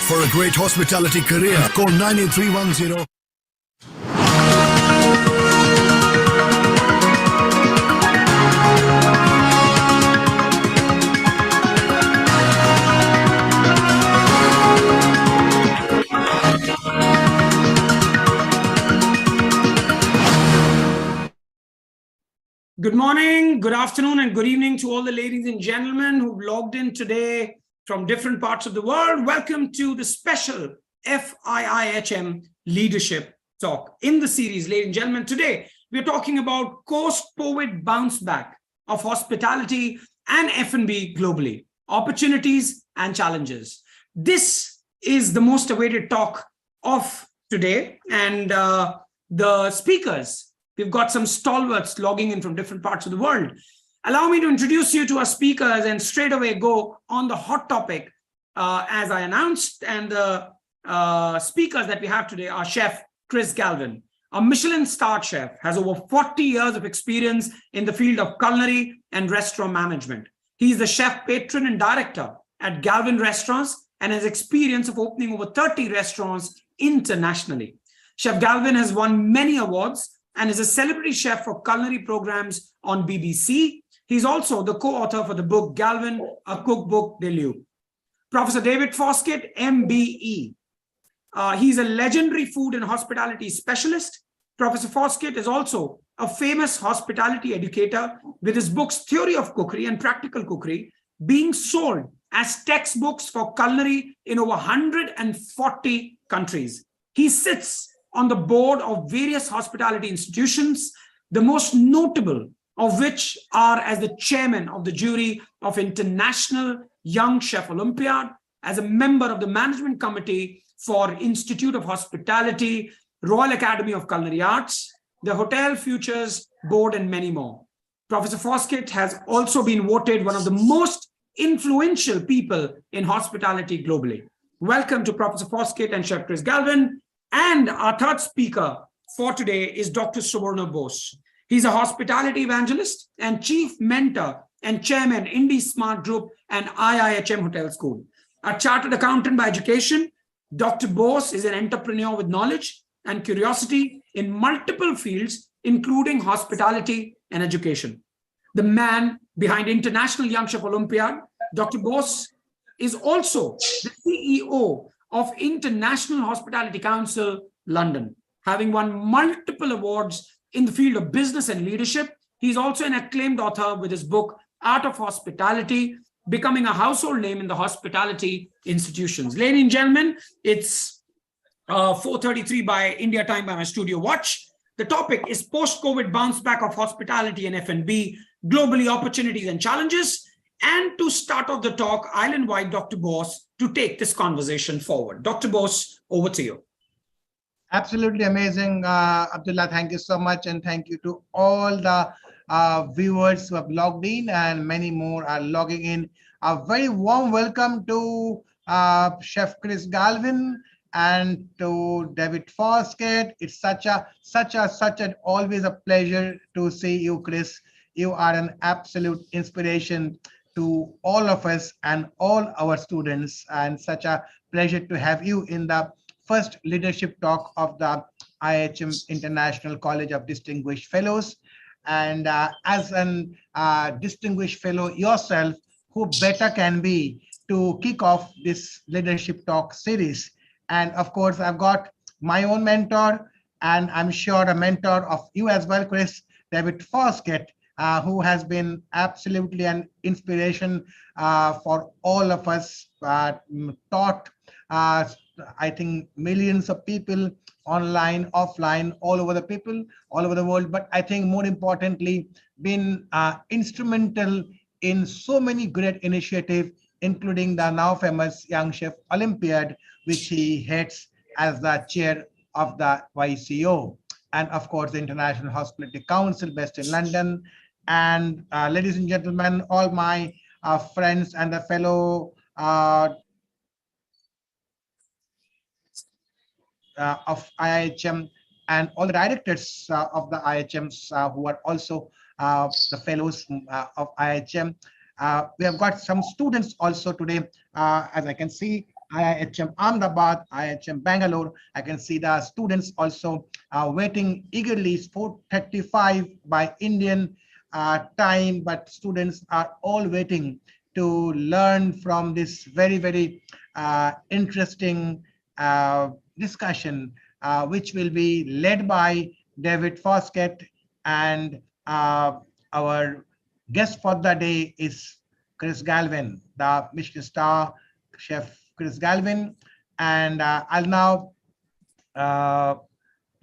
For a great hospitality career, call 98310. Good morning, good afternoon, and good evening to all the ladies and gentlemen who've logged in today from different parts of the world. Welcome to the special FIIHM Leadership Talk. In the series, ladies and gentlemen, today we're talking about post-COVID bounce back of hospitality and F&B globally, opportunities and challenges. This is the most awaited talk of today, and the speakers, we've got some stalwarts logging in from different parts of the world. Allow me to introduce you to our speakers and straight away go on the hot topic as I announced. And the speakers that we have today are Chef Chris Galvin, a Michelin-starred chef, has over 40 years of experience in the field of culinary and restaurant management. He's the chef patron and director at Galvin Restaurants and has experience of opening over 30 restaurants internationally. Chef Galvin has won many awards and is a celebrity chef for culinary programs on BBC. He's also the co-author for the book Galvin, a cookbook debut. Professor David Foskett, MBE. He's a legendary food and hospitality specialist. Professor Foskett is also a famous hospitality educator with his books Theory of Cookery and Practical Cookery being sold as textbooks for culinary in over 140 countries. He sits on the board of various hospitality institutions, the most notable of which are as the chairman of the jury of International Young Chef Olympiad, as a member of the management committee for Institute of Hospitality, Royal Academy of Culinary Arts, the Hotel Futures Board, and many more. Professor Foskett has also been voted one of the most influential people in hospitality globally. Welcome to Professor Foskett and Chef Chris Galvin. And our third speaker for today is Dr. Suborno Bose. He's a hospitality evangelist and chief mentor and chairman, Indie Smart Group and IIHM Hotel School. A chartered accountant by education, Dr. Bose is an entrepreneur with knowledge and curiosity in multiple fields, including hospitality and education. The man behind International Young Chef Olympiad, Dr. Bose is also the CEO of International Hospitality Council, London. Having won multiple awards in the field of business and leadership, he's also an acclaimed author with his book, Art of Hospitality, becoming a household name in the hospitality institutions. Ladies and gentlemen, it's 4:33 by India time by my studio watch. The topic is post-COVID bounce back of hospitality and F&B, globally opportunities and challenges. And to start off the talk, I'll invite Dr. Bose to take this conversation forward. Dr. Bose, over to you. Absolutely amazing, Abdullah. Thank you so much. And thank you to all the viewers who have logged in, and many more are logging in. A very warm welcome to Chef Chris Galvin and to David Foskett. It's such an always a pleasure to see you, Chris. You are an absolute inspiration to all of us and all our students, and such a pleasure to have you in the first leadership talk of the IIHM International College of Distinguished Fellows. And as an distinguished fellow yourself, who better can be to kick off this leadership talk series? And of course, I've got my own mentor, and I'm sure a mentor of you as well, Chris, David Foskett, who has been absolutely an inspiration for all of us, taught, I think, millions of people online, offline, all over the world. But I think more importantly, been instrumental in so many great initiatives, including the now famous Young Chef Olympiad, which he heads as the chair of the YCO. And of course, the International Hospitality Council based in London. And ladies and gentlemen, all my friends and the fellow of IIHM, and all the directors of the IIHMs who are also the fellows of IIHM. We have got some students also today, as I can see, IIHM Ahmedabad, IIHM Bangalore. I can see the students also waiting eagerly. It's 4:35 by Indian time, but students are all waiting to learn from this very, very interesting discussion, which will be led by David Foskett, and our guest for the day is Chris Galvin, the Michelin star chef Chris Galvin. And I'll now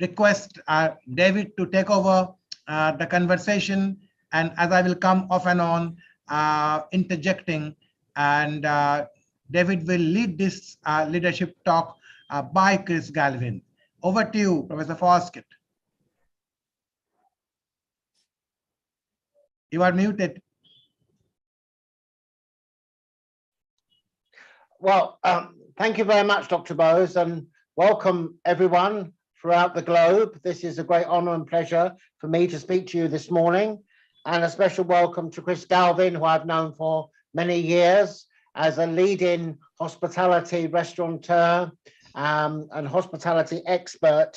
request David to take over the conversation, and as I will come off and on interjecting, and David will lead this leadership talk by Chris Galvin. Over to you, Professor Foskett. You are muted. Well, thank you very much, Dr. Bose, and welcome everyone throughout the globe. This is a great honor and pleasure for me to speak to you this morning, and a special welcome to Chris Galvin, who I've known for many years as a leading hospitality restaurateur and hospitality expert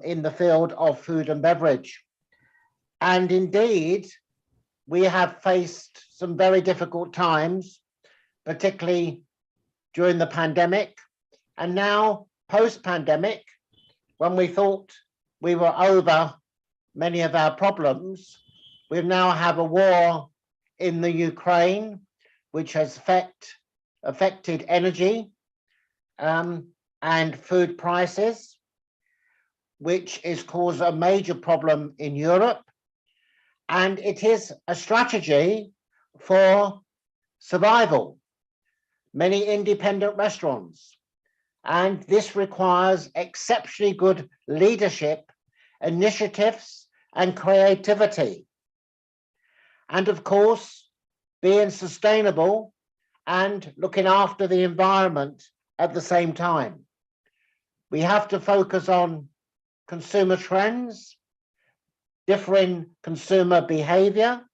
in the field of food and beverage. And indeed, we have faced some very difficult times, particularly during the pandemic, and now post-pandemic, when we thought we were over many of our problems, we now have a war in the Ukraine, which has affected energy and food prices, which is caused a major problem in Europe. And it is a strategy for survival. Many independent restaurants, and this requires exceptionally good leadership, initiatives, and creativity. And of course, being sustainable and looking after the environment at the same time. We have to focus on consumer trends, differing consumer behavior,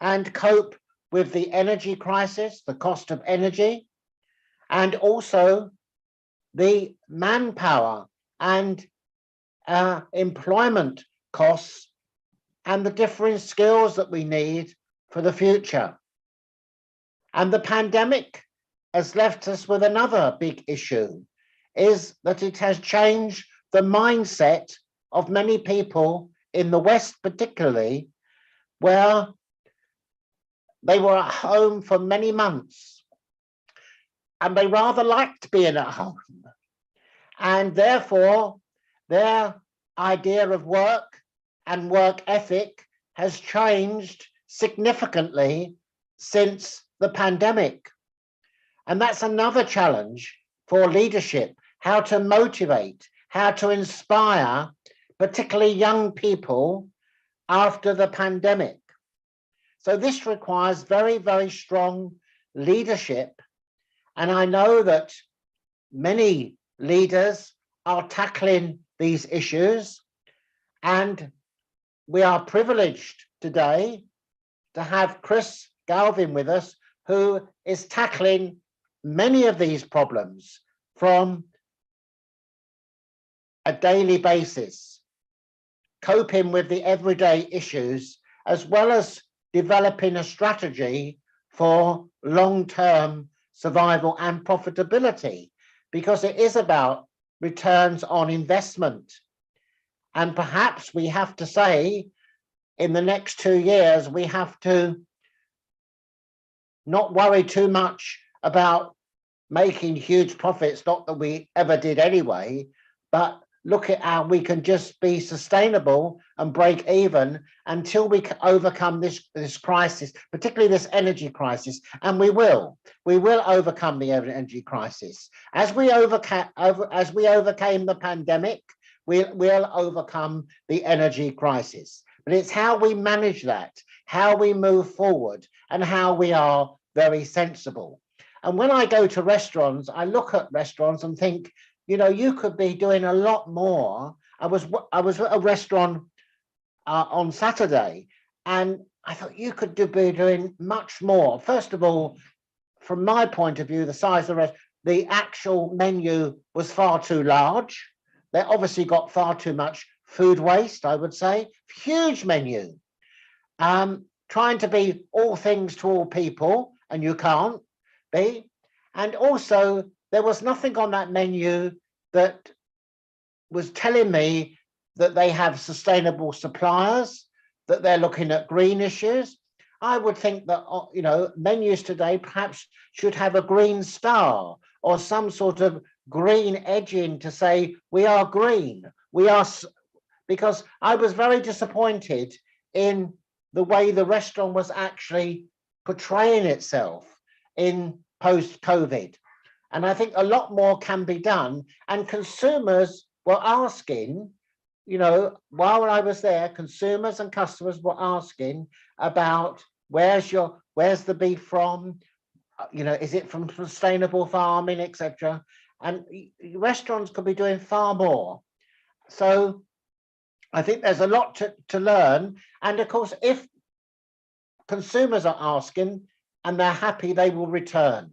and cope with the energy crisis, the cost of energy, and also the manpower and employment costs, and the different skills that we need for the future. And the pandemic has left us with another big issue, is that it has changed the mindset of many people in the West particularly, where they were at home for many months and they rather liked being at home. And therefore, their idea of work and work ethic has changed significantly since the pandemic. And that's another challenge for leadership, how to motivate, how to inspire, particularly young people after the pandemic. So this requires very, very strong leadership. And I know that many leaders are tackling these issues. And we are privileged today to have Chris Galvin with us, who is tackling many of these problems from a daily basis, coping with the everyday issues, as well as developing a strategy for long-term survival and profitability, because it is about returns on investment. And perhaps we have to say, in the next 2 years, we have to not worry too much about making huge profits, not that we ever did anyway, but look at how we can just be sustainable and break even until we can overcome this crisis, particularly this energy crisis. And we will overcome the energy crisis. As we overcame the pandemic, we'll overcome the energy crisis. But it's how we manage that, how we move forward, and how we are very sensible. And when I go to restaurants, I look at restaurants and think, you know, you could be doing a lot more. I was at a restaurant on Saturday, and I thought you could be doing much more. First of all, from my point of view, the size of the restaurant, the actual menu was far too large. They obviously got far too much food waste, I would say. Huge menu. Trying to be all things to all people, and you can't be. And also, there was nothing on that menu that was telling me that they have sustainable suppliers, that they're looking at green issues. I would think that, you know, menus today perhaps should have a green star or some sort of green edging to say, we are green. We are, because I was very disappointed in the way the restaurant was actually portraying itself in post-COVID. And I think a lot more can be done. And consumers were asking, you know, while I was there, consumers and customers were asking about where's the beef from? You know, is it from sustainable farming, etc. And restaurants could be doing far more. So I think there's a lot to learn. And of course, if consumers are asking and they're happy, they will return.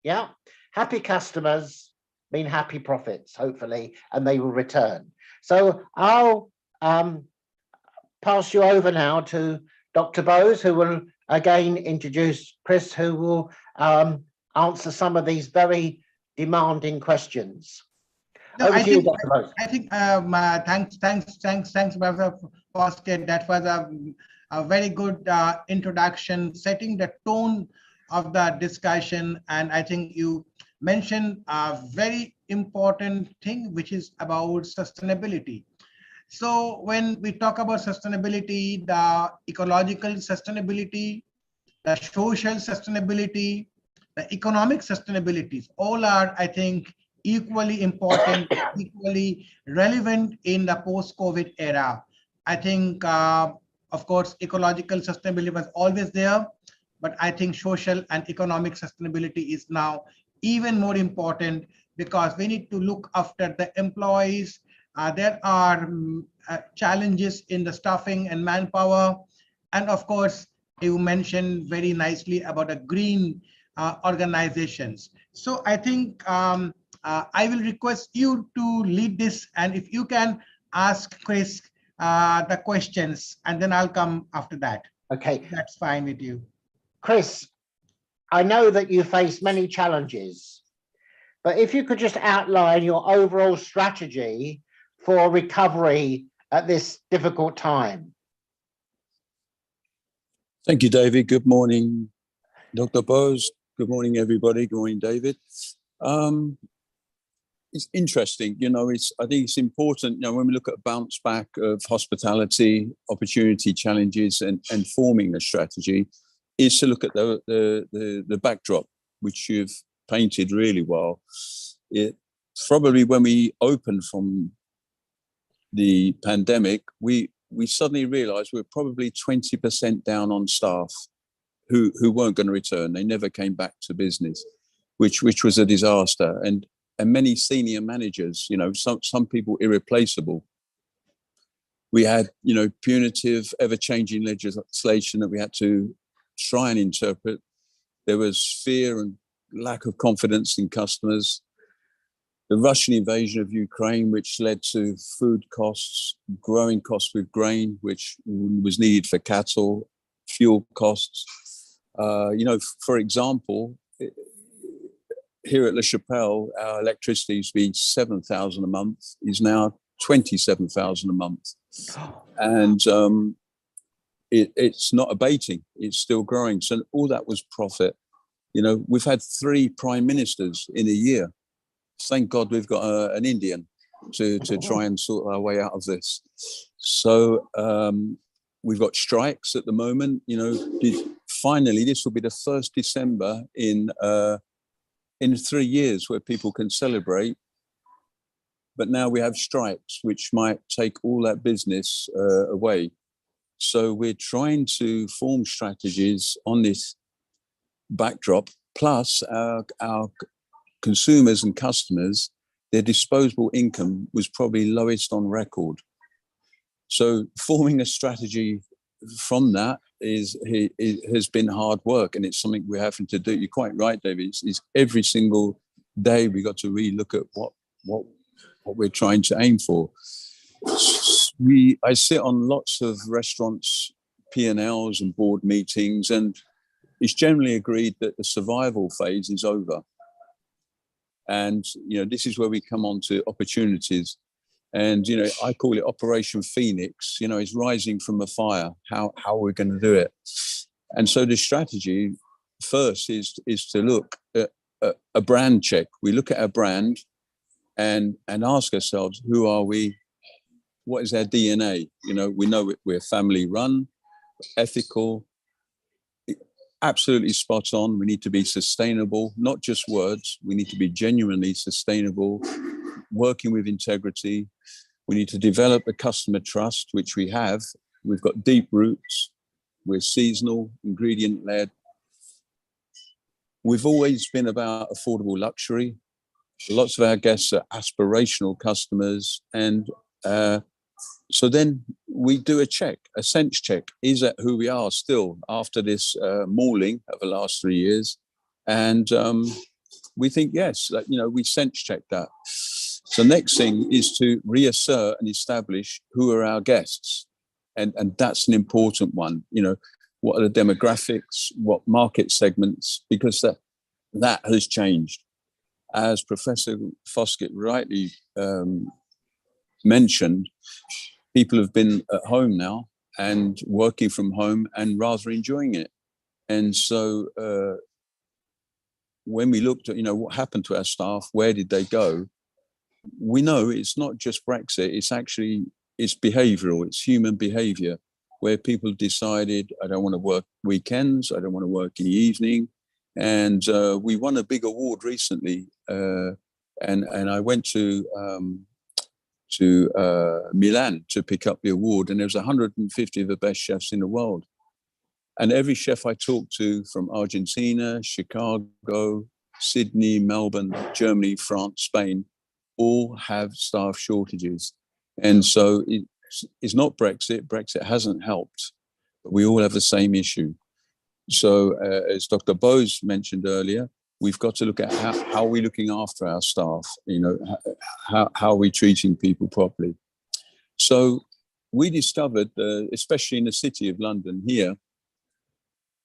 Yeah. Happy customers mean happy profits, hopefully, and they will return. So I'll pass you over now to Dr. Bose, who will again introduce Chris, who will answer some of these very demanding questions. No, Over to you, Dr. Bose. I think thanks, Professor Foskett. That was a very good introduction, setting the tone of the discussion. And I think you mentioned a very important thing, which is about sustainability. So when we talk about sustainability, the ecological sustainability, the social sustainability, the economic sustainabilities, all are, I think, equally important, equally relevant in the post-COVID era. I think, of course, ecological sustainability was always there, but I think social and economic sustainability is now even more important because we need to look after the employees. There are challenges in the staffing and manpower. And of course, you mentioned very nicely about the green organizations. So I think I will request you to lead this, and if you can ask Chris the questions, and then I'll come after that. Okay. That's fine with you. Chris, I know that you face many challenges, but if you could just outline your overall strategy for recovery at this difficult time. Thank you, David. Good morning, Dr. Bose. Good morning, everybody. Good morning, David. It's interesting, you know, I think it's important, you know, when we look at a bounce back of hospitality, opportunity, challenges, and forming a strategy, is to look at the backdrop, which you've painted really well. It probably, when we opened from the pandemic, we suddenly realized we're probably 20% down on staff who weren't going to return. They never came back to business, which was a disaster. And many senior managers, you know, some people irreplaceable. We had, you know, punitive, ever-changing legislation that we had to try and interpret. There was fear and lack of confidence in customers. The Russian invasion of Ukraine, which led to food costs, growing costs with grain, which was needed for cattle, fuel costs. You know, for example, here at La Chapelle, our electricity used to be 7,000 a month, is now 27,000 a month. And it's not abating, it's still growing. So all that was profit. You know, we've had 3 prime ministers in a year. Thank God we've got an Indian to try and sort our way out of this. So we've got strikes at the moment. You know, finally, this will be the first December in 3 years where people can celebrate. But now we have strikes, which might take all that business away. So we're trying to form strategies on this backdrop, plus our consumers and customers, their disposable income was probably lowest on record. So forming a strategy from that has been hard work, and it's something we're having to do. You're quite right, David. It's every single day we got to really look at what we're trying to aim for. I sit on lots of restaurants, P&Ls and board meetings, and it's generally agreed that the survival phase is over. And, this is where we come on to opportunities. And, I call it Operation Phoenix, it's rising from a fire. How are we going to do it? And so the strategy first is to look at a brand check. We look at our brand and ask ourselves, who are we? What is our DNA? We know we're family run, ethical, absolutely spot on. We need to be sustainable, not just words. We need to be genuinely sustainable, working with integrity. We need to develop a customer trust, which we have. We've got deep roots. We're seasonal, ingredient-led. We've always been about affordable luxury. Lots of our guests are aspirational customers. And so then we do a sense check. Is that who we are still after this mauling of the last 3 years? And we think, yes, we sense check that. So next thing is to reassert and establish who are our guests. And that's an important one. What are the demographics, what market segments, because that has changed. As Professor Foskett rightly mentioned, people have been at home now and working from home and rather enjoying it. And so when we looked at, what happened to our staff, where did they go? We know it's not just Brexit, it's behavioral, it's human behavior, where people decided, I don't want to work weekends, I don't want to work in the evening. And we won a big award recently. And I went to Milan to pick up the award, and there was 150 of the best chefs in the world. And every chef I talked to from Argentina, Chicago, Sydney, Melbourne, Germany, France, Spain, all have staff shortages. And so it's not Brexit. Brexit hasn't helped, but we all have the same issue. So as Dr. Bose mentioned earlier, we've got to look at how are we looking after our staff, how are we treating people properly. So we discovered, especially in the city of London here,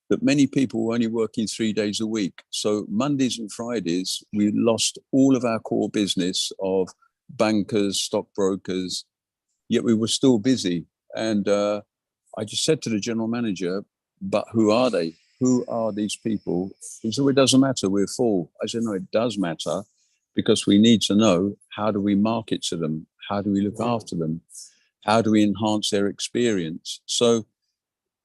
that many people were only working 3 days a week. So Mondays and Fridays, we lost all of our core business of bankers, stockbrokers, yet we were still busy. And I just said to the general manager, but who are they? Who are these people? He said, well, it doesn't matter, we're full. I said, no, it does matter, because we need to know, how do we market to them? How do we look after them? How do we enhance their experience? So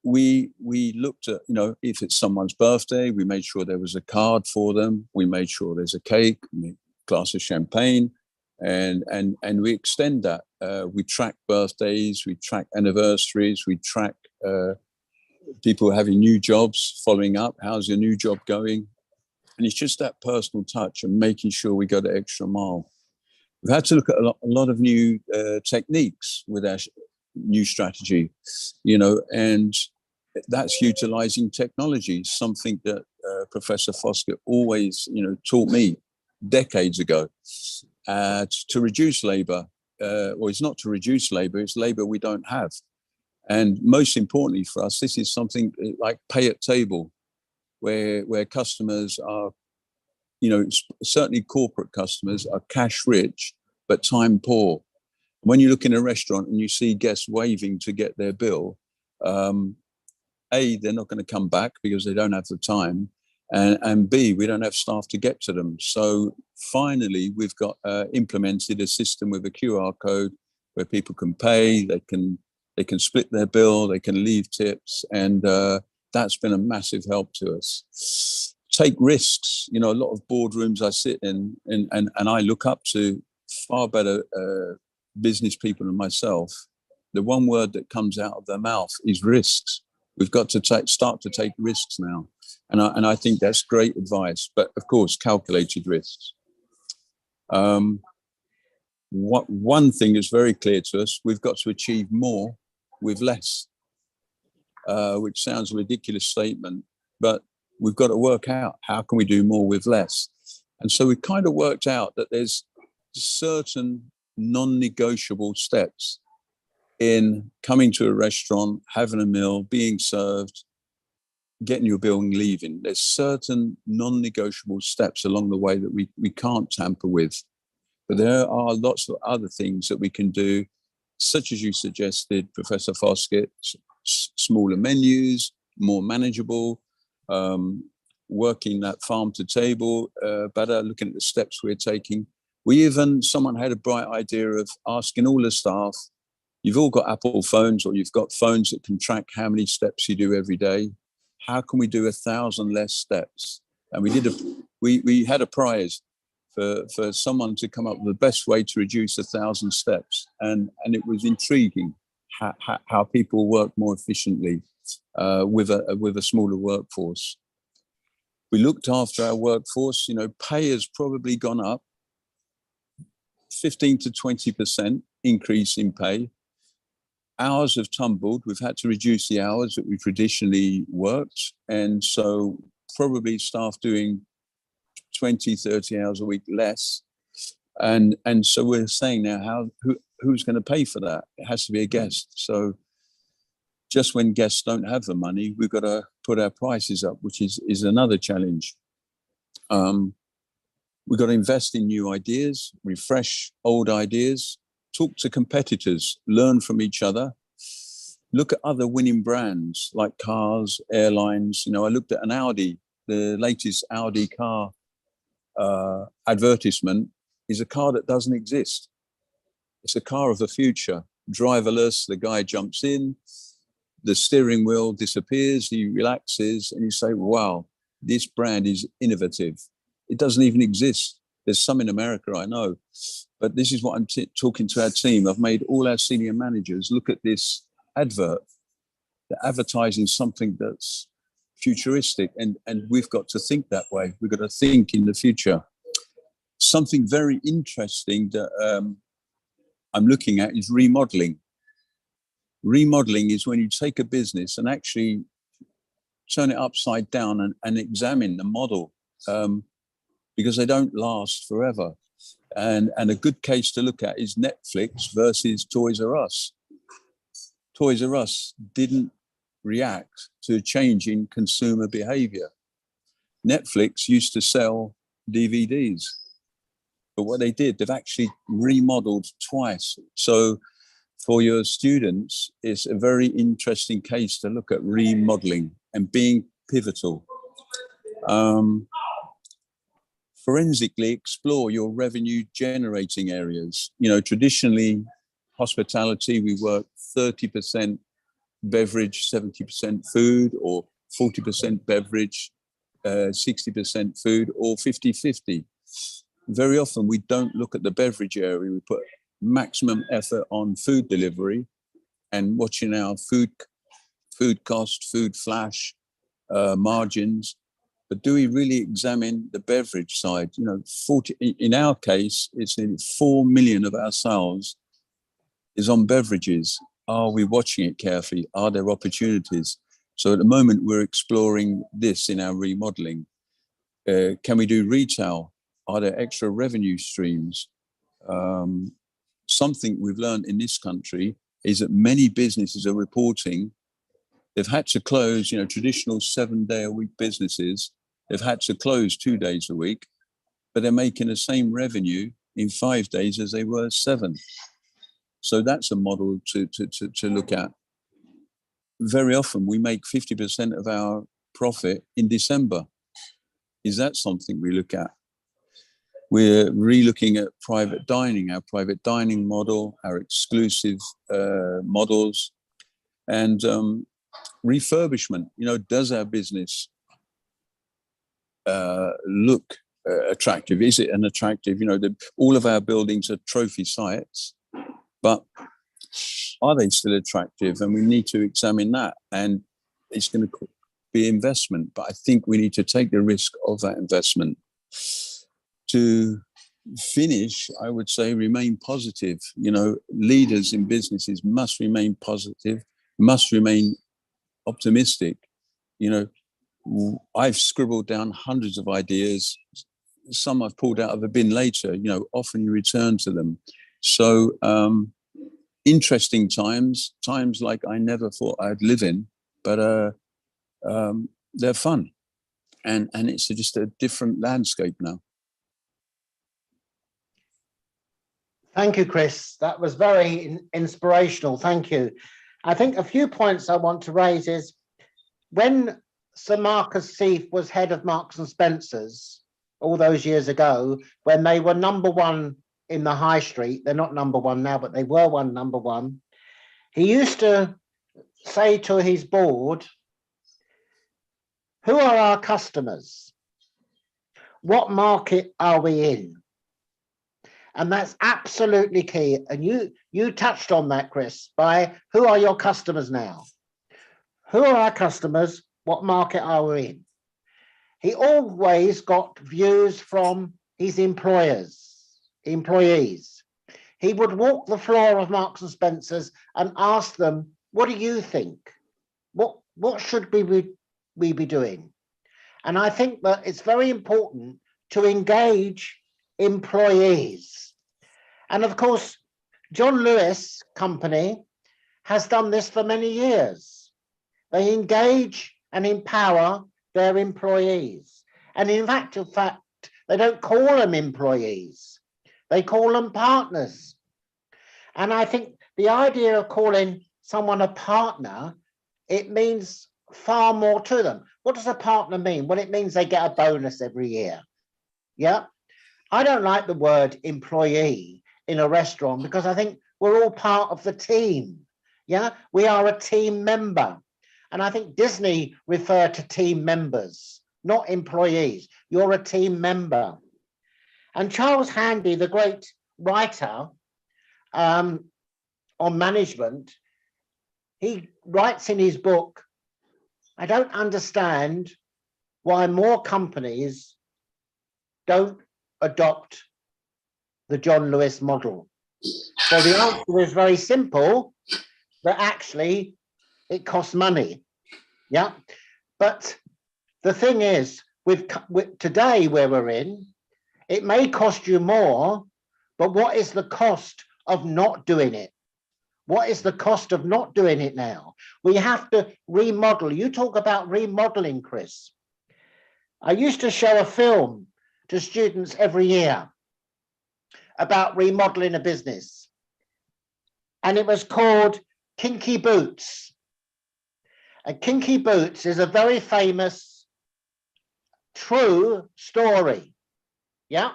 we looked at, if it's someone's birthday, we made sure there was a card for them. We made sure there's a cake, a glass of champagne, and we extend that. We track birthdays, we track anniversaries, we track people having new jobs, following up, how's your new job going? And it's just that personal touch and making sure we go the extra mile. We've had to look at a lot of new techniques with our new strategy, and that's utilizing technology, something that Professor Foskett always, taught me decades ago, to reduce labor. Well, it's not to reduce labor, it's labor we don't have. And most importantly for us, this is something like pay at table, where customers are, certainly corporate customers are cash rich, but time poor. When you look in a restaurant and you see guests waving to get their bill, A, they're not going to come back because they don't have the time. And B, we don't have staff to get to them. So finally, we've got implemented a system with a QR code where people can pay, they can split their bill, they can leave tips, and that's been a massive help to us. Take risks. A lot of boardrooms I sit in, and I look up to far better business people than myself. The one word that comes out of their mouth is risks. We've got to start to take risks now. And I think that's great advice, but of course, calculated risks. One thing is very clear to us, we've got to achieve more with less, which sounds a ridiculous statement, but we've got to work out how can we do more with less. And so we kind of worked out that there's certain non-negotiable steps in coming to a restaurant, having a meal, being served, getting your bill and leaving. There's certain non-negotiable steps along the way that we can't tamper with. But there are lots of other things that we can do, such as you suggested, Professor Foskett, smaller menus, more manageable, working that farm to table better, looking at the steps we're taking. Someone had a bright idea of asking all the staff, you've all got Apple phones, or you've got phones that can track how many steps you do every day. How can we do 1,000 less steps? And we had a prize for someone to come up with the best way to reduce 1,000 steps. And it was intriguing how people work more efficiently with a smaller workforce. We looked after our workforce. Pay has probably gone up 15 to 20% increase in pay. Hours have tumbled. We've had to reduce the hours that we traditionally worked. And so probably staff doing 20, 30 hours a week less. And so we're saying now, who's going to pay for that? It has to be a guest. So just when guests don't have the money, we've got to put our prices up, which is another challenge. We've got to invest in new ideas, refresh old ideas, talk to competitors, learn from each other, look at other winning brands like cars, airlines. I looked at an Audi, the latest Audi car advertisement is a car that doesn't exist. It's a car of the future, driverless. The guy jumps in, the steering wheel disappears, he relaxes, and you say, wow, this brand is innovative. It doesn't even exist. There's some in America, I know, but this is what I'm talking to our team. I've made all our senior managers look at this advert. They're advertising something that's futuristic, and we've got to think that way. We've got to think in the future. Something very interesting that I'm looking at is remodeling. Remodeling is when you take a business and actually turn it upside down and examine the model, because they don't last forever. And a good case to look at is Netflix versus Toys R Us. Toys R Us didn't react to a change in consumer behavior. Netflix used to sell DVDs, but what they did, they've actually remodeled twice. So for your students, it's a very interesting case to look at remodeling and being pivotal. Forensically explore your revenue generating areas. Traditionally, hospitality, we work 30% beverage, 70% food, or 40% beverage, 60% food, or 50-50. Very often we don't look at the beverage area. We put maximum effort on food delivery and watching our food cost, food flash, margins. But do we really examine the beverage side? 40, in our case, it's nearly 4 million of our sales is on beverages. Are we watching it carefully? Are there opportunities? So at the moment, we're exploring this in our remodeling. Can we do retail? Are there extra revenue streams? Something we've learned in this country is that many businesses are reporting they've had to close, traditional 7-day-a-week businesses, they've had to close 2 days a week, but they're making the same revenue in 5 days as they were 7. So that's a model to look at. Very often we make 50% of our profit in December. Is that something we look at? We're re-looking at private dining, our private dining model, our exclusive models, and refurbishment. Does our business look attractive? Is it an attractive? All of our buildings are trophy sites, but are they still attractive? And we need to examine that. And it's going to be investment, but I think we need to take the risk of that investment. To finish, I would say remain positive. Leaders in businesses must remain positive, must remain optimistic. I've scribbled down hundreds of ideas some I've pulled out of a bin later. You know, often you return to them. So interesting times like I never thought I'd live in, but they're fun, and it's just a different landscape now. Thank you, Chris. That was very inspirational. Thank you. I think a few points I want to raise is when Sir Marcus Seif was head of Marks and Spencer's all those years ago, when they were #1 in the high street, they're not #1 now, but they were #1. He used to say to his board, who are our customers? What market are we in? And that's absolutely key. And you touched on that, Chris, by who are your customers now? Who are our customers? What market are we in? He always got views from his employees. He would walk the floor of Marks and Spencer's and ask them, what do you think? What should we be doing? And I think that it's very important to engage employees. And of course, John Lewis Company has done this for many years. They engage and empower their employees. And in fact, they don't call them employees. They call them partners. And I think the idea of calling someone a partner, it means far more to them. What does a partner mean? Well, it means they get a bonus every year. Yeah. I don't like the word employee in a restaurant because I think we're all part of the team. Yeah, we are a team member. And I think Disney referred to team members, not employees. You're a team member. And Charles Handy, the great writer on management, he writes in his book, I don't understand why more companies don't adopt the John Lewis model. Well, the answer is very simple, that actually it costs money. Yeah. But the thing is, with today where we're in, it may cost you more, but what is the cost of not doing it? What is the cost of not doing it now? We have to remodel. You talk about remodeling, Chris. I used to show a film to students every year about remodeling a business. And it was called Kinky Boots. And Kinky Boots is a very famous, true story. Yeah,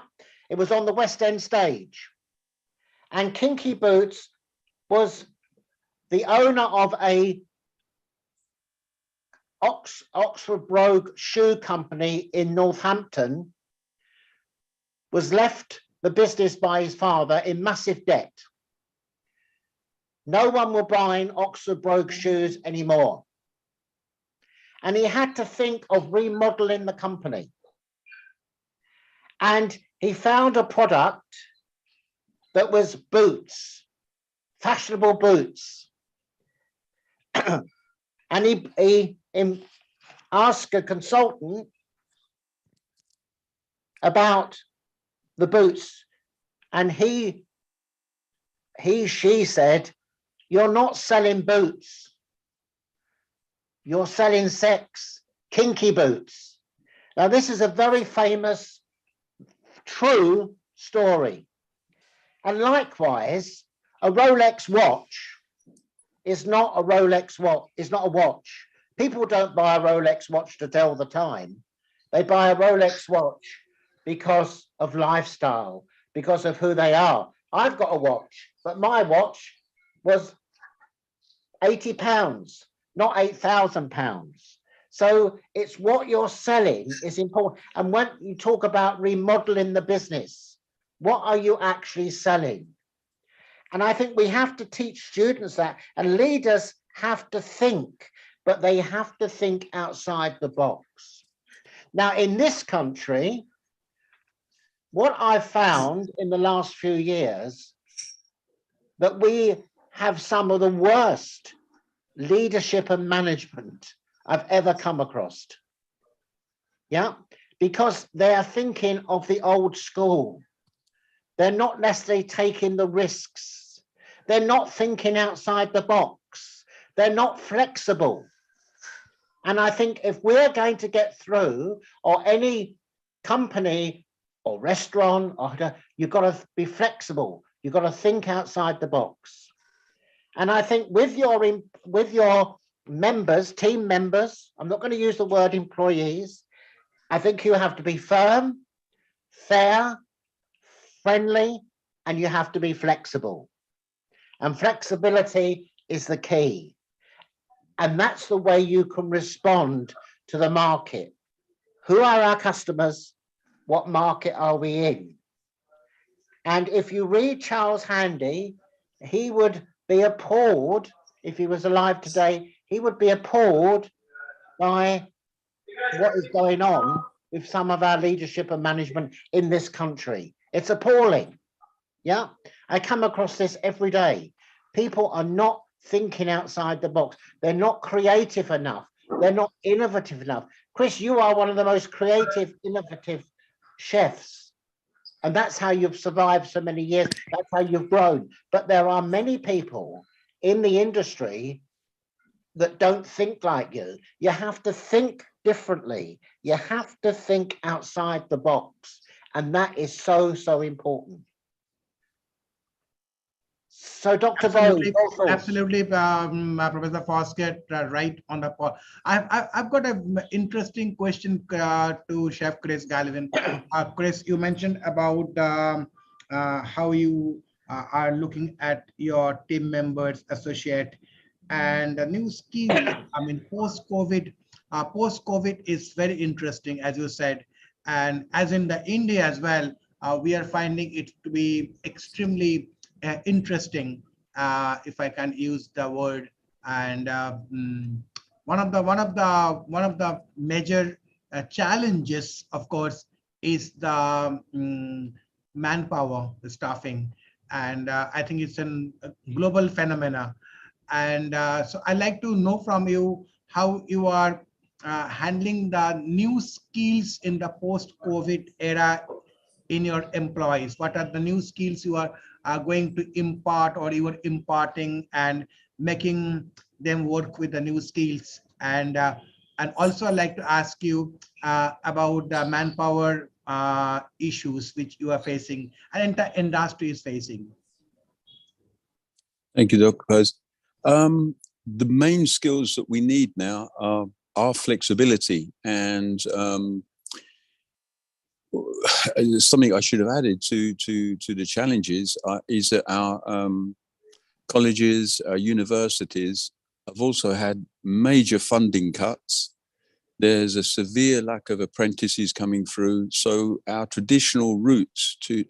it was on the West End stage. And Kinky Boots was the owner of a Oxford Brogue shoe company in Northampton, was left the business by his father in massive debt. No one were buying Oxford Brogue shoes anymore. And he had to think of remodeling the company. And he found a product that was boots, fashionable boots. And he asked a consultant about the boots, and she said, you're not selling boots, you're selling sex, kinky boots. Now, this is a very famous, true story. And likewise, a Rolex watch is not a Rolex watch, it's not a watch. People don't buy a Rolex watch to tell the time. They buy a Rolex watch because of lifestyle, because of who they are. I've got a watch, but my watch was £80, not £8,000. So it's what you're selling is important. And when you talk about remodeling the business, what are you actually selling? And I think we have to teach students that, and leaders have to think, but they have to think outside the box. Now, in this country, what I've found in the last few years, that we have some of the worst leadership and management I've ever come across. Yeah, because they are thinking of the old school. They're not necessarily taking the risks. They're not thinking outside the box. They're not flexible. And I think if we're going to get through, or any company or restaurant, you've got to be flexible. You've got to think outside the box. And I think with your members, team members, I'm not going to use the word employees. I think you have to be firm, fair, friendly, and you have to be flexible. And flexibility is the key. And that's the way you can respond to the market. Who are our customers? What market are we in? And if you read Charles Handy, he would be appalled, if he was alive today, he would be appalled by what is going on with some of our leadership and management in this country. It's appalling. Yeah, I come across this every day. People are not thinking outside the box. They're not creative enough. They're not innovative enough. Chris, you are one of the most creative, innovative chefs. And that's how you've survived so many years. That's how you've grown. But there are many people in the industry that don't think like you. You have to think differently. You have to think outside the box. And that is so, so important. So, Dr. Absolutely, Bose, absolutely, Professor Foskett, right on the point. I've got an interesting question to Chef Chris Galvin. Chris, you mentioned about how you are looking at your team members, associate, and the new skill. I mean, post-COVID is very interesting, as you said, and as in the India as well, we are finding it to be extremely interesting, if I can use the word. And one of the major challenges, of course, is the manpower, the staffing, and I think it's a global phenomena. And so I'd like to know from you how you are handling the new skills in the post-COVID era in your employees. What are the new skills you are going to impart, or you are imparting, and making them work with the new skills? And also I'd like to ask you about the manpower issues which you are facing and the industry is facing. Thank you, Dr. Bose. The main skills that we need now are flexibility, and something I should have added to the challenges is that our colleges, our universities have also had major funding cuts. There's a severe lack of apprentices coming through. So our traditional routes to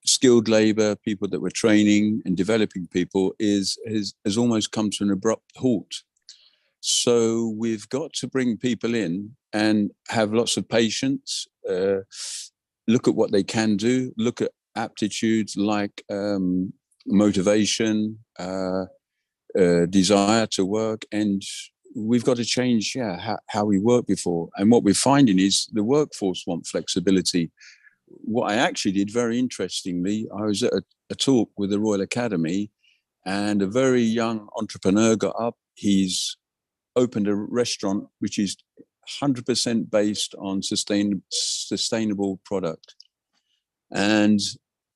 skilled labor, people that were training and developing people, has almost come to an abrupt halt. So we've got to bring people in and have lots of patience, look at what they can do, look at aptitudes like motivation, desire to work, and we've got to change how we work before. And what we're finding is the workforce want flexibility. What I actually did, very interestingly, I was at a talk with the Royal Academy, and a very young entrepreneur got up. He's opened a restaurant which is 100% based on sustainable product, and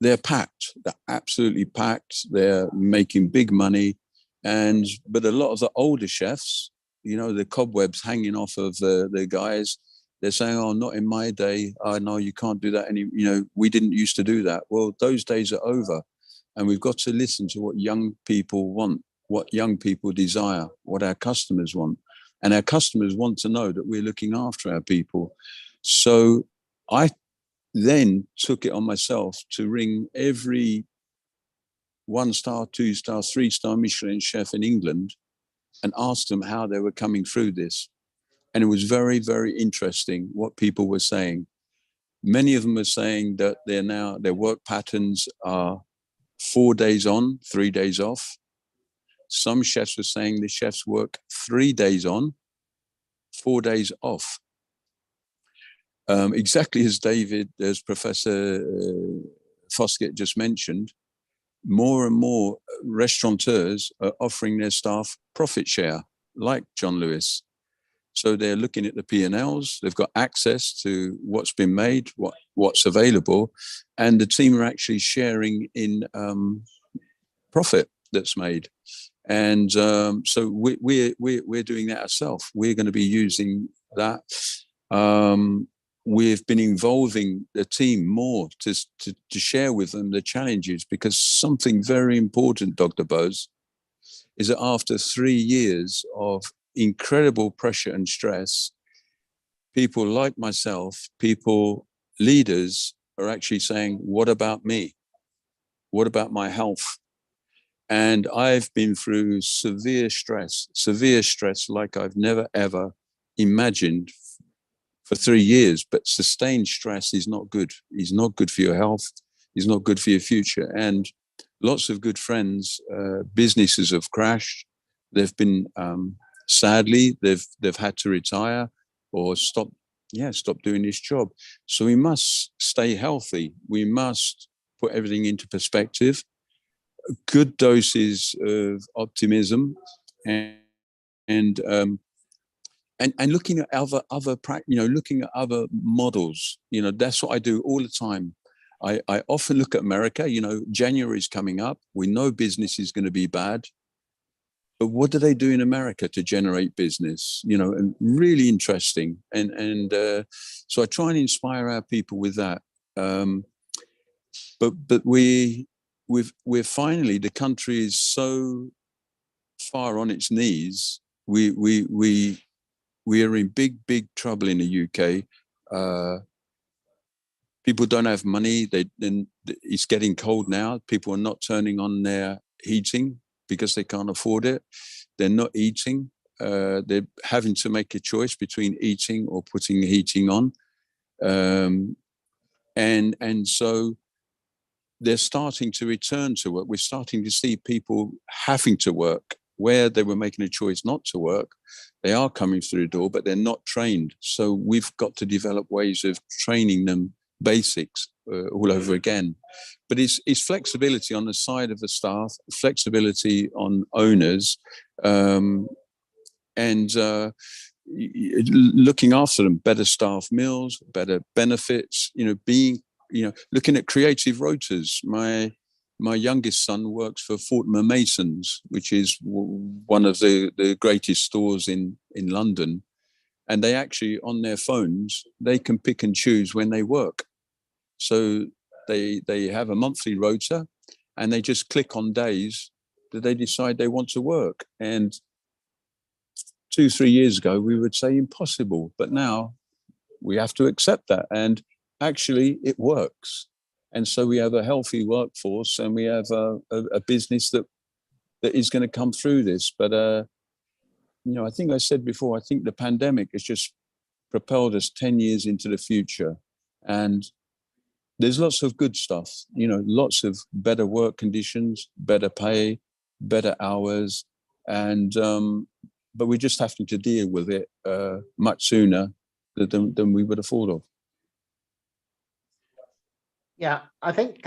they're packed. They're absolutely packed. They're making big money, but a lot of the older chefs, you know, the cobwebs hanging off of the guys. They're saying, "Oh, not in my day. I know you can't do that any. You know, we didn't used to do that." Well, those days are over, and we've got to listen to what young people want, what young people desire, what our customers want. And our customers want to know that we're looking after our people. So I then took it on myself to ring every 1-star, 2-star, 3-star Michelin chef in England and ask them how they were coming through this. And it was very, very interesting what people were saying. Many of them were saying that their work patterns are 4 days on, 3 days off. Some chefs were saying the chefs work 3 days on, 4 days off. Exactly as Professor Foskett just mentioned, more and more restaurateurs are offering their staff profit share, like John Lewis. So they're looking at the P&Ls, they've got access to what's been made, what's available, and the team are actually sharing in profit that's made. And so we're doing that ourselves. We're going to be using that. We've been involving the team more to share with them the challenges, because something very important, Dr. Bose, is that after 3 years of incredible pressure and stress, people like myself, leaders are actually saying, what about me? What about my health? And I've been through severe stress like I've never, ever imagined for 3 years. But sustained stress is not good. It's not good for your health. It's not good for your future. And lots of good friends, businesses have crashed. They've been, sadly, they've had to retire or stop doing this job. So we must stay healthy. We must put everything into perspective. Good doses of optimism and looking at looking at other models. That's what I do all the time. I often look at America. January is coming up. We know business is going to be bad, but what do they do in America to generate business? And really interesting. And so I try and inspire our people with that. But we're finally, the country is so far on its knees. We are in big trouble in the UK. People don't have money. It's getting cold now. People are not turning on their heating because they can't afford it. They're not eating. They're having to make a choice between eating or putting the heating on. And so they're starting to return to work. We're starting to see people having to work where they were making a choice not to work. They are coming through the door, but they're not trained. So we've got to develop ways of training them basics all over again. But it's flexibility on the side of the staff, flexibility on owners, and looking after them, better staff meals, better benefits, looking at creative rotas. My youngest son works for Fortnum & Masons, which is one of the greatest stores in London. And they actually, on their phones, they can pick and choose when they work. So they have a monthly rota, and they just click on days that they decide they want to work. And 2-3 years ago, we would say impossible, but now we have to accept that. And actually, it works. And so we have a healthy workforce, and we have a business that is going to come through this. But, I think I said before, I think the pandemic has just propelled us 10 years into the future. And there's lots of good stuff, lots of better work conditions, better pay, better hours. And but we're just having to deal with it much sooner than we would have thought of. Yeah, I think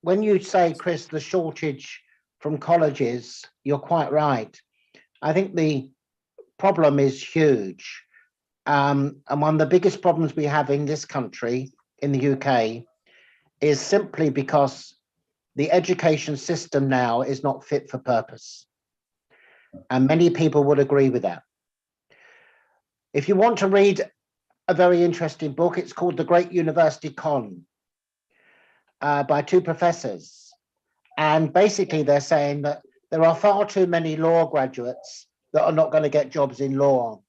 when you say, Chris, the shortage from colleges, you're quite right. I think the problem is huge. And one of the biggest problems we have in this country, in the UK, is simply because the education system now is not fit for purpose. And many people would agree with that. If you want to read a very interesting book, it's called The Great University Con by 2 professors. And basically they're saying that there are far too many law graduates that are not going to get jobs in law.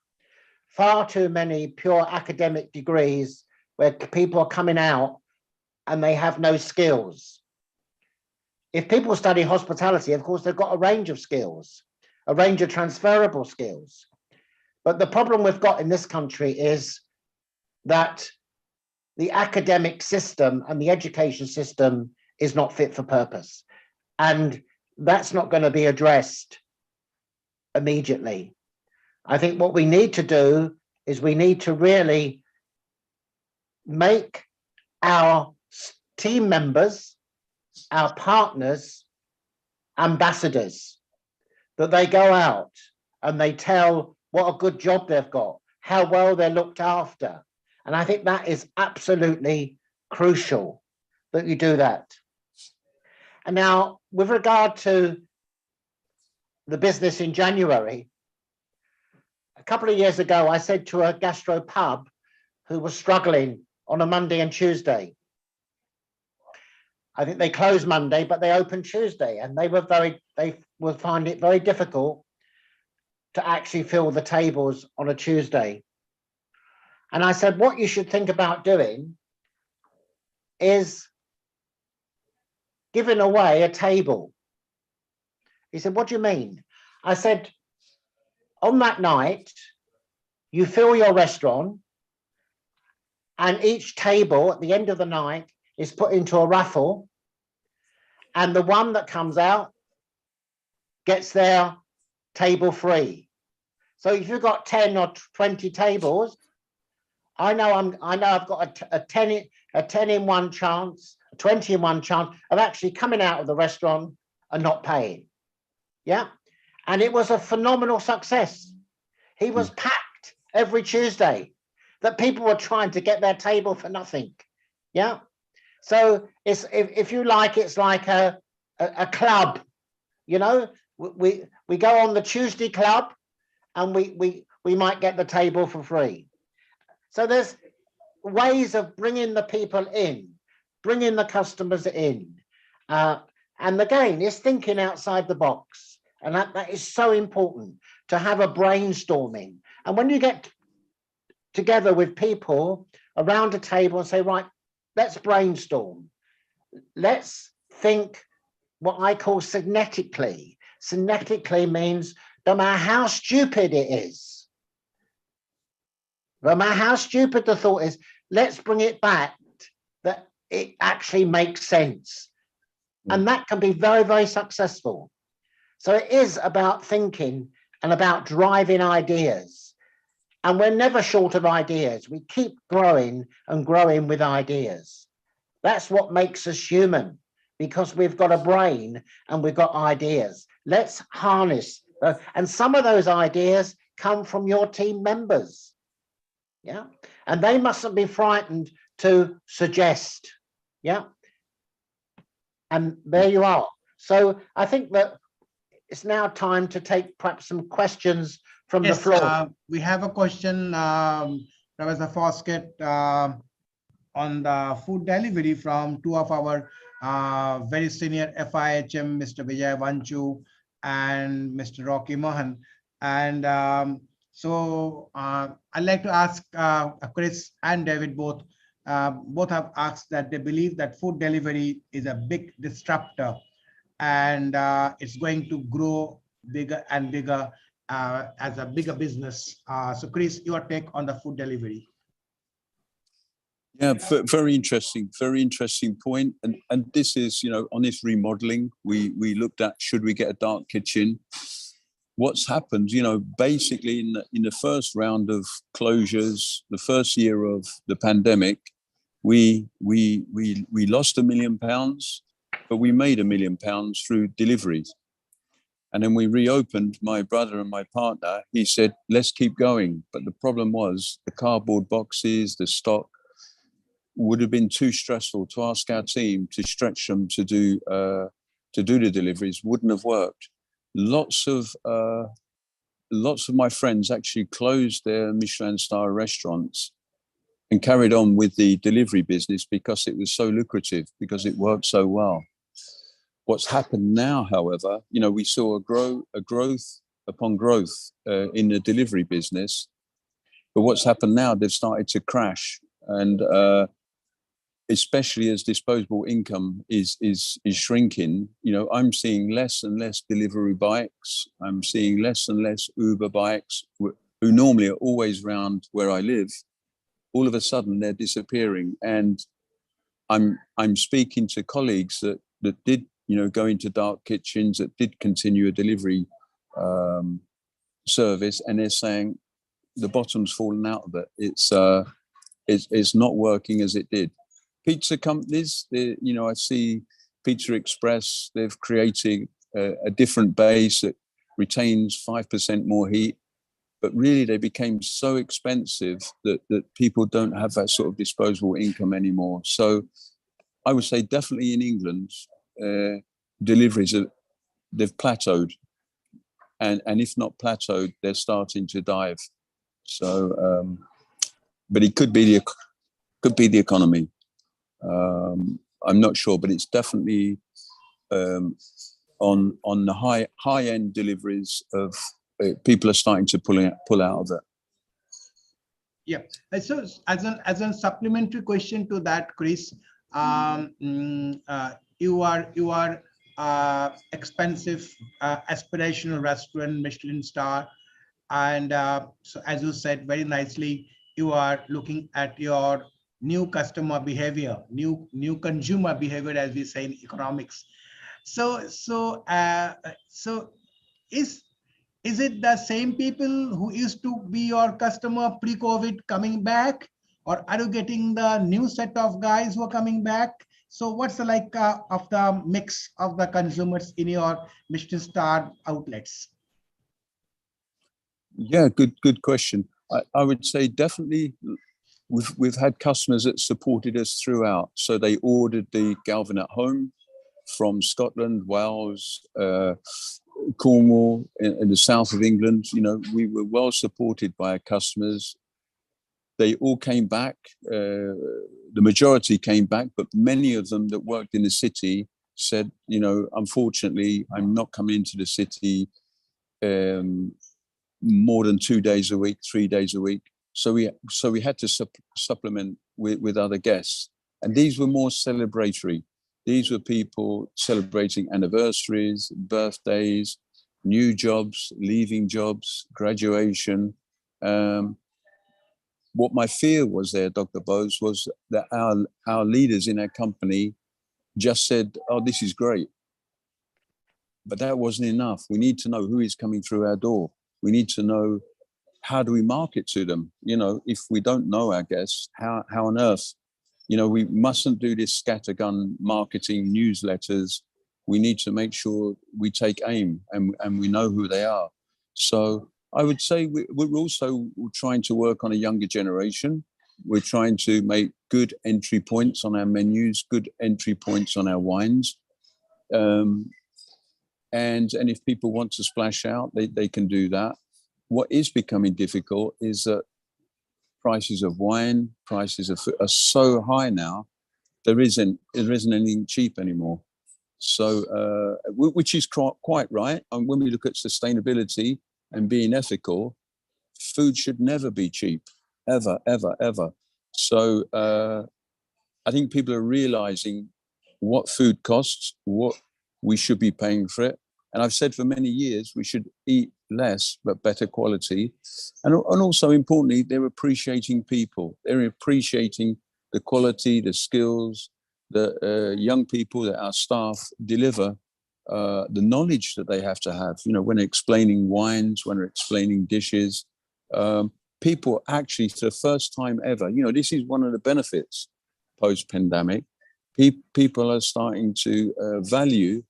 Far too many pure academic degrees where people are coming out and they have no skills. If people study hospitality, of course, they've got a range of skills, a range of transferable skills. But the problem we've got in this country is that the academic system and the education system is not fit for purpose. And that's not going to be addressed immediately. I think what we need to do is we need to really make our team members, our partners, ambassadors, that they go out and they tell what a good job they've got, how well they're looked after. And I think that is absolutely crucial that you do that. And now, with regard to the business in January, a couple of years ago, I said to a gastro pub who was struggling on a Monday and Tuesday, I think they closed Monday, but they opened Tuesday, and they would find it very difficult to actually fill the tables on a Tuesday. And I said, what you should think about doing is giving away a table. He said, what do you mean? I said, on that night, you fill your restaurant, and each table at the end of the night is put into a raffle, and the one that comes out gets their table free. So if you've got 10 or 20 tables, I know I've got a 10 in 1 chance, a 20 in 1 chance of actually coming out of the restaurant and not paying. Yeah. And it was a phenomenal success. He was packed every Tuesday, that people were trying to get their table for nothing. Yeah. So it's, if you like, it's like a club, you know, we go on the Tuesday club, and we might get the table for free. So there's ways of bringing the people in, bringing the customers in. And again, it's thinking outside the box. And that is so important, to have a brainstorming. And when you get together with people around a table and say, right, let's brainstorm. Let's think what I call signetically. Signetically means no matter how stupid it is, no matter how stupid the thought is, let's bring it back that it actually makes sense. And that can be very, very successful. So it is about thinking and about driving ideas. And we're never short of ideas. We keep growing and growing with ideas. That's what makes us human, because we've got a brain and we've got ideas. Let's harness. And some of those ideas come from your team members. Yeah. And they mustn't be frightened to suggest. Yeah. And there you are. So I think that it's now time to take perhaps some questions from the floor. We have a question, Professor Foskett, on the food delivery from two of our very senior FIIHM, Mr. Vijay Vanchu and Mr. Rocky Mohan. And so I'd like to ask Chris and David both have asked that they believe that food delivery is a big disruptor, and it's going to grow bigger and bigger as a bigger business. So Chris, your take on the food delivery. Yeah, very interesting point. And this is, you know, on this remodeling, we looked at, should we get a dark kitchen? What's happened, you know, basically in the first round of closures, the first year of the pandemic, we lost £1 million, but we made £1 million through deliveries. And then we reopened, my brother and my partner, he said, let's keep going. But the problem was the cardboard boxes, the stock, would have been too stressful to ask our team to stretch them to do the deliveries. Wouldn't have worked. Lots of my friends actually closed their Michelin star restaurants and carried on with the delivery business because it was so lucrative, because it worked so well. What's happened now, however, you know, we saw a growth upon growth in the delivery business, but what's happened now, they've started to crash. And especially as disposable income is shrinking, you know, I'm seeing less and less delivery bikes. I'm seeing less and less Uber bikes, who normally are always around where I live. All of a sudden, they're disappearing. And I'm speaking to colleagues that did, you know, go into dark kitchens, that did continue a delivery service, and they're saying, the bottom's fallen out of it. It's not working as it did. Pizza companies, I see Pizza Express, they've created a different base that retains 5% more heat, but really they became so expensive that people don't have that sort of disposable income anymore. So I would say definitely in England, deliveries, they've plateaued. And if not plateaued, they're starting to dive. So, but it could be the economy. I'm not sure, but it's definitely on the high end deliveries of people are starting to pull out of it. Yeah. So as a supplementary question to that, Chris, you are expensive aspirational restaurant, Michelin star, and so as you said very nicely, you are looking at your new customer behavior, new consumer behavior, as we say in economics. So is it the same people who used to be your customer pre-COVID coming back, or are you getting the new set of guys who are coming back? So what's the like of the mix of the consumers in your Michelin star outlets? Yeah, good question. I would say definitely we've had customers that supported us throughout. So they ordered the Galvin at home from Scotland, Wales, Cornwall, in the south of England. We were well supported by our customers. They all came back. The majority came back, but many of them that worked in the city said, unfortunately, I'm not coming into the city more than 2 days a week, 3 days a week. So we had to supplement with other guests. And these were more celebratory. These were people celebrating anniversaries, birthdays, new jobs, leaving jobs, graduation. What my fear was there, Dr. Bose, was that our leaders in our company just said, oh, this is great. But that wasn't enough. We need to know who is coming through our door. We need to know, how do we market to them? If we don't know our guests, how on earth? We mustn't do this scattergun marketing newsletters. We need to make sure we take aim and we know who they are. So I would say we're also trying to work on a younger generation. We're trying to make good entry points on our menus, good entry points on our wines. And if people want to splash out, they can do that. What is becoming difficult is that prices of wine, prices of food are so high now, there isn't anything cheap anymore. So, which is quite right. And when we look at sustainability and being ethical, food should never be cheap, ever, ever, ever. So I think people are realizing what food costs, what we should be paying for it. And I've said for many years, we should eat less, but better quality. And also importantly, they're appreciating people. They're appreciating the quality, the skills, the young people that our staff deliver, the knowledge that they have to have, when explaining wines, when explaining dishes. People actually, for the first time ever, this is one of the benefits post-pandemic. People are starting to value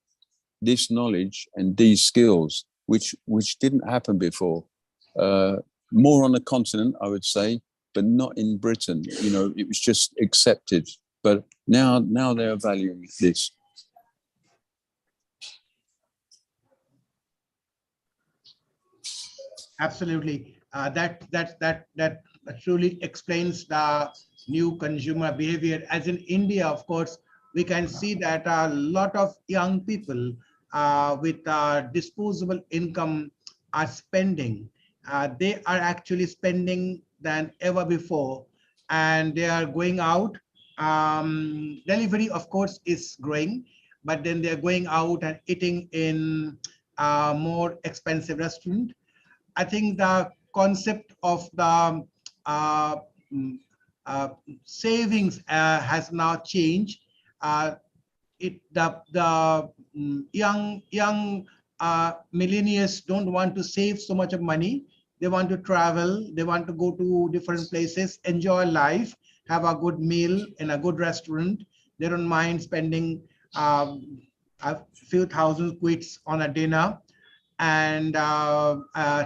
this knowledge and these skills, which didn't happen before. More on the continent, I would say, but not in Britain. It was just accepted. But now they are valuing this. Absolutely. That truly explains the new consumer behavior. As in India, of course, we can see that a lot of young people with disposable income are spending. They are actually spending than ever before, and they are going out. Delivery, of course, is growing, but then they're going out and eating in more expensive restaurant. I think the concept of the savings has now changed. The young millennials don't want to save so much of money. They want to travel. They want to go to different places, enjoy life, have a good meal in a good restaurant. They don't mind spending a few thousand quids on a dinner and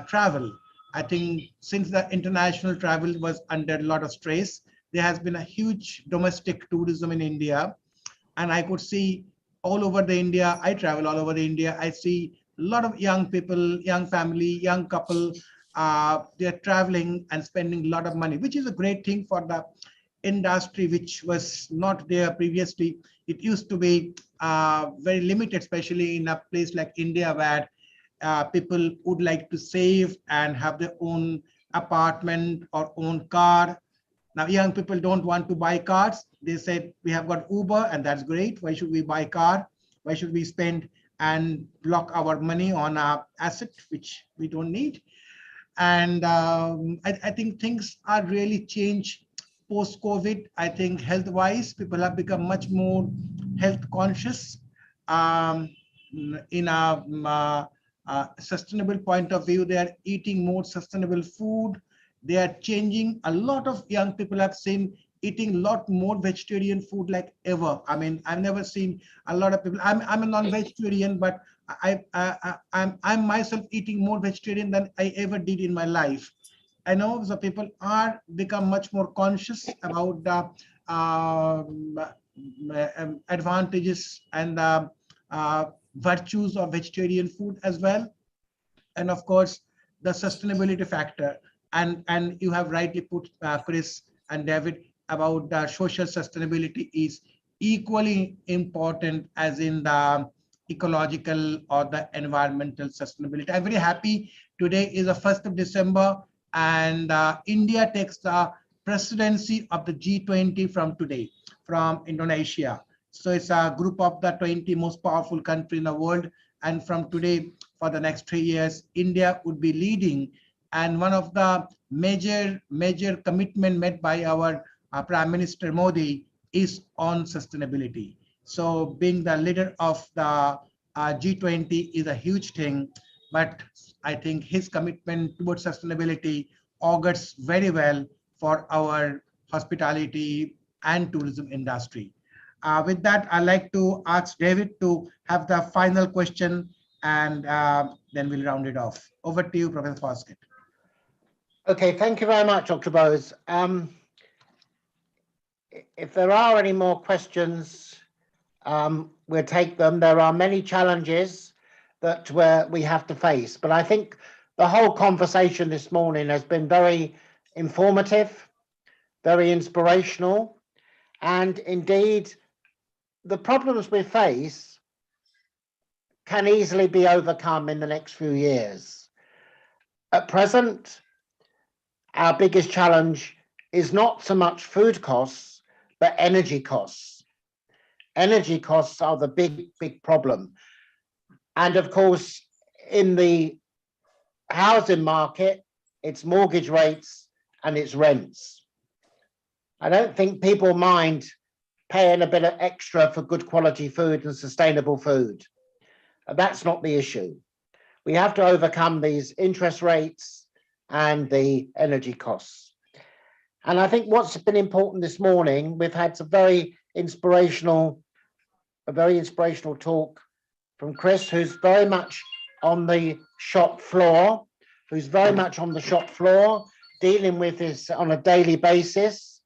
travel. I think since the international travel was under a lot of stress, there has been a huge domestic tourism in India. And I could see all over the India, I travel all over the India, I see a lot of young people, young family, young couple, they're traveling and spending a lot of money, which is a great thing for the industry, which was not there previously. It used to be very limited, especially in a place like India, where people would like to save and have their own apartment or own car. Now, young people don't want to buy cars. They said, we have got Uber and that's great. Why should we buy a car? Why should we spend and block our money on an asset which we don't need? And I think things are really changed post-COVID. I think health-wise, people have become much more health conscious. In a sustainable point of view, they are eating more sustainable food. They are changing. A lot of young people have seen eating a lot more vegetarian food like ever. I mean, I've never seen a lot of people. I'm a non-vegetarian, but I'm myself eating more vegetarian than I ever did in my life. I know the people are become much more conscious about the advantages and the virtues of vegetarian food as well. And of course, the sustainability factor. And you have rightly put, Chris and David, about the social sustainability is equally important as in the ecological or the environmental sustainability. I'm very happy. Today is the 1st of December, and India takes the presidency of the G20 from today, from Indonesia. So it's a group of the 20 most powerful countries in the world. And from today, for the next 3 years, India would be leading. And one of the major commitment made by our Prime Minister Modi is on sustainability. So being the leader of the G20 is a huge thing, but I think his commitment towards sustainability augurs very well for our hospitality and tourism industry. With that, I'd like to ask David to have the final question, and then we'll round it off. Over to you, Professor Foskett. Okay, thank you very much, Dr. Bose. If there are any more questions, we'll take them. There are many challenges that we have to face, but I think the whole conversation this morning has been very informative, very inspirational, and indeed, the problems we face can easily be overcome in the next few years. At present, our biggest challenge is not so much food costs, but energy costs. Energy costs are the big problem. And of course, in the housing market, it's mortgage rates and it's rents. I don't think people mind paying a bit of extra for good quality food and sustainable food. That's not the issue. We have to overcome these interest rates and the energy costs. And I think what's been important this morning, we've had some a very inspirational talk from Chris, who's very much on the shop floor, dealing with this on a daily basis.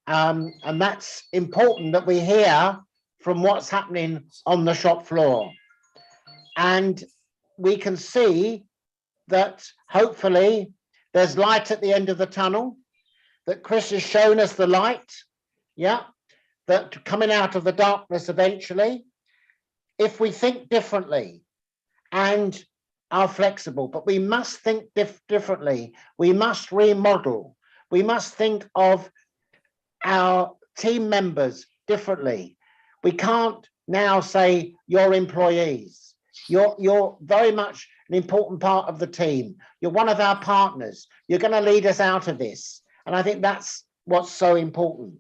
And that's important that we hear from what's happening on the shop floor. And we can see that hopefully there's light at the end of the tunnel, that Chris has shown us the light, that coming out of the darkness eventually, if we think differently and are flexible, but we must think differently. We must remodel. We must think of our team members differently. We can't now say you're employees. You're very much an important part of the team. You're one of our partners. You're going to lead us out of this. And I think that's what's so important.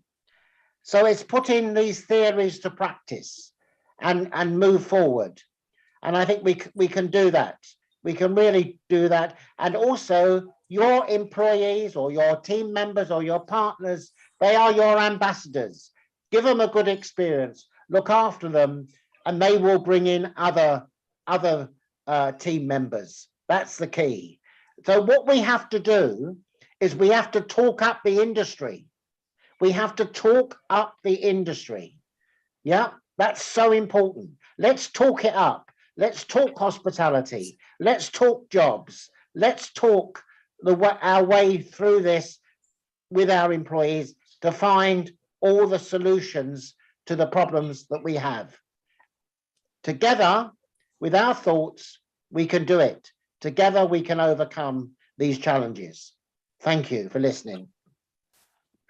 So it's putting these theories to practice and move forward. And I think we can do that. We can really do that. And also your employees or your team members or your partners, they are your ambassadors. Give them a good experience, look after them, and they will bring in other team members. That's the key. So what we have to do is we have to talk up the industry. We have to talk up the industry. Yeah, that's so important. Let's talk it up. Let's talk hospitality. Let's talk jobs. Let's talk our way through this with our employees to find all the solutions to the problems that we have. Together, with our thoughts, we can do it. Together, we can overcome these challenges. Thank you for listening.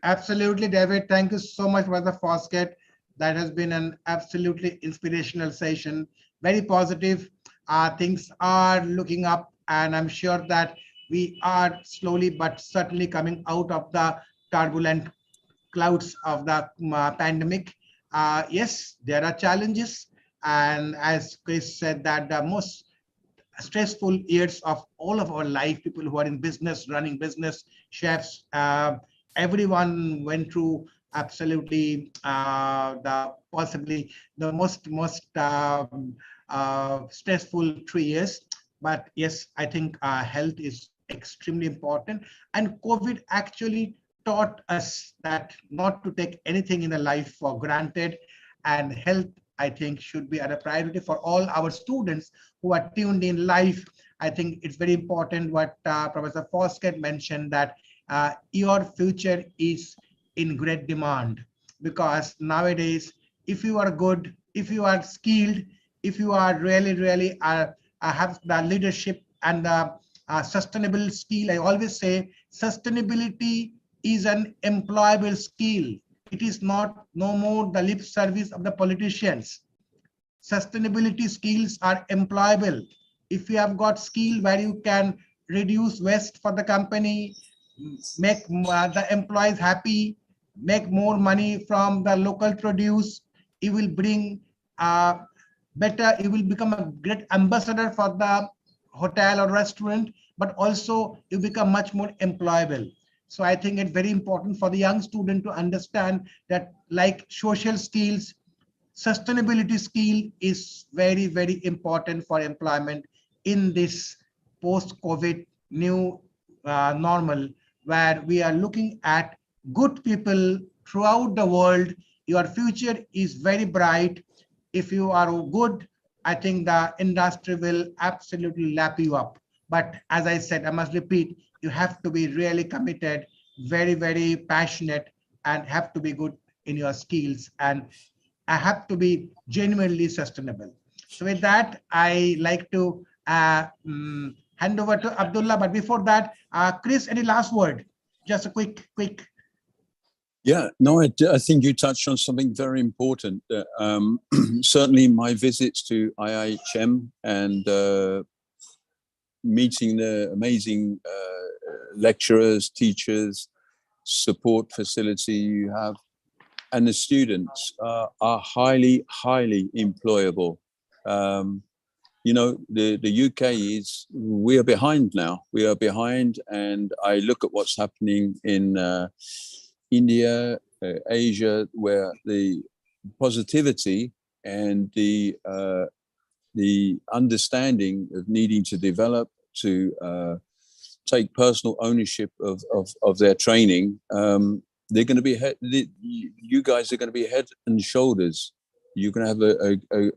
Absolutely, David. Thank you so much, Brother Foskett. That has been an absolutely inspirational session. Very positive. Things are looking up, and I'm sure that we are slowly but certainly coming out of the turbulent clouds of the pandemic. Yes, there are challenges. And as Chris said, that the most stressful years of all of our life, people who are in business, running business, chefs, everyone went through absolutely possibly the most stressful 3 years. But yes, I think health is extremely important, and COVID actually taught us that not to take anything in the life for granted, and health, I think, should be a priority for all our students who are tuned in live. I think it's very important what Professor Foskett mentioned, that your future is in great demand, because nowadays, if you are good, if you are skilled, if you are really have the leadership and the sustainable skill. I always say sustainability is an employable skill. It is not no more the lip service of the politicians. Sustainability skills are employable. If you have got skill where you can reduce waste for the company, make the employees happy, make more money from the local produce, it will bring better, it will become a great ambassador for the hotel or restaurant, but also you become much more employable. So I think it's very important for the young student to understand that, like social skills, sustainability skill is very important for employment in this post-COVID new normal, where we are looking at good people throughout the world. Your future is very bright. If you are good, I think the industry will absolutely lap you up. But as I said, I must repeat, you have to be really committed, very passionate, and have to be good in your skills, and I have to be genuinely sustainable. So with that, I like to hand over to Abdullah. But before that, Chris, any last word? Just a quick. Yeah, no, I think you touched on something very important. Certainly my visits to IIHM and meeting the amazing lecturers, teachers, support facility you have, and the students are highly employable. You know, the UK we are behind now. We are behind, and I look at what's happening in India, Asia, where the positivity and the understanding of needing to develop, to take personal ownership of their training, they're going to be you guys are going to be head and shoulders. You're going to have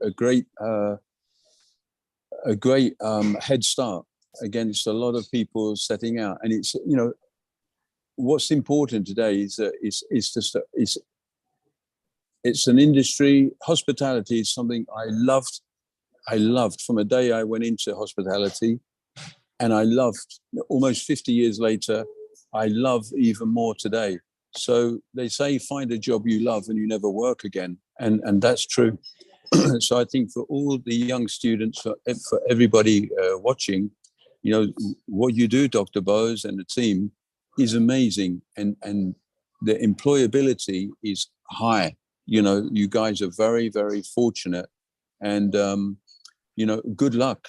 a great head start against a lot of people setting out. And it's, you know, what's important today is that it's an industry. Hospitality is something I loved from the day I went into hospitality, and I loved almost 50 years later. I love even more today. So they say find a job you love and you never work again, and that's true. So I think for all the young students, for everybody watching, you know, what you do, Dr. Bose and the team, is amazing, and the employability is high. You know, you guys are very fortunate, and good luck,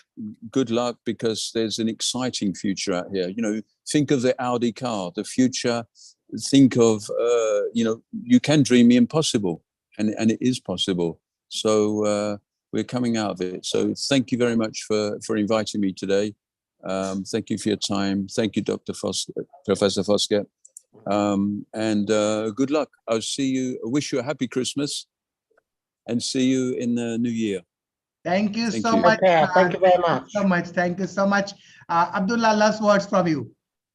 because there's an exciting future out here. Think of the Audi car, the future. Think of, you can dream the impossible, and it is possible. So we're coming out of it. So thank you very much for inviting me today. Thank you for your time. Thank you, Professor Foskett. And good luck. I'll see you. I wish you a happy Christmas and see you in the new year. Thank you so you. much. Okay, thank you very much. Thank you so much. Abdullah, last words from you.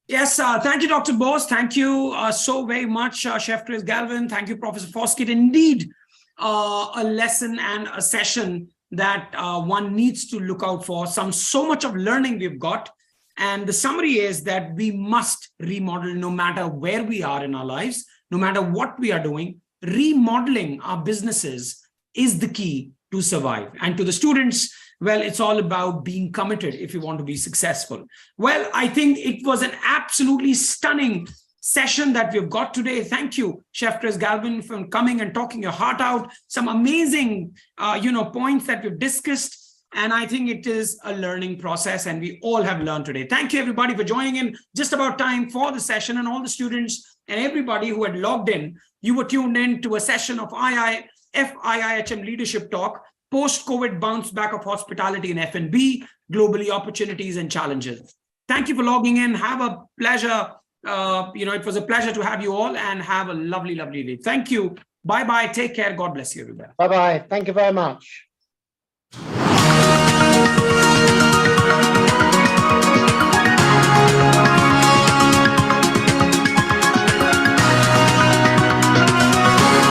Yes, thank you, Dr. Bose. Thank you so very much, Chef Chris Galvin. Thank you, Professor Foskett. Indeed, a lesson and a session that one needs to look out for. So much of learning we've got. And the summary is that we must remodel no matter where we are in our lives, no matter what we are doing. Remodeling our businesses is the key to survive. And to the students, well, it's all about being committed if you want to be successful. Well, I think it was an absolutely stunning session that we've got today. Thank you, Chef Chris Galvin, for coming and talking your heart out. Some amazing, points that we've discussed. And I think it is a learning process, and we all have learned today. Thank you, everybody, for joining in. Just about time for the session, and all the students and everybody who had logged in. You were tuned in to a session of FIIHM Leadership Talk, Post-COVID Bounce Back of Hospitality in F&B, Globally Opportunities and Challenges. Thank you for logging in. Have a pleasure. It was a pleasure to have you all, and have a lovely, lovely day. Thank you. Bye-bye. Take care. God bless you, everybody. Bye-bye. Thank you very much.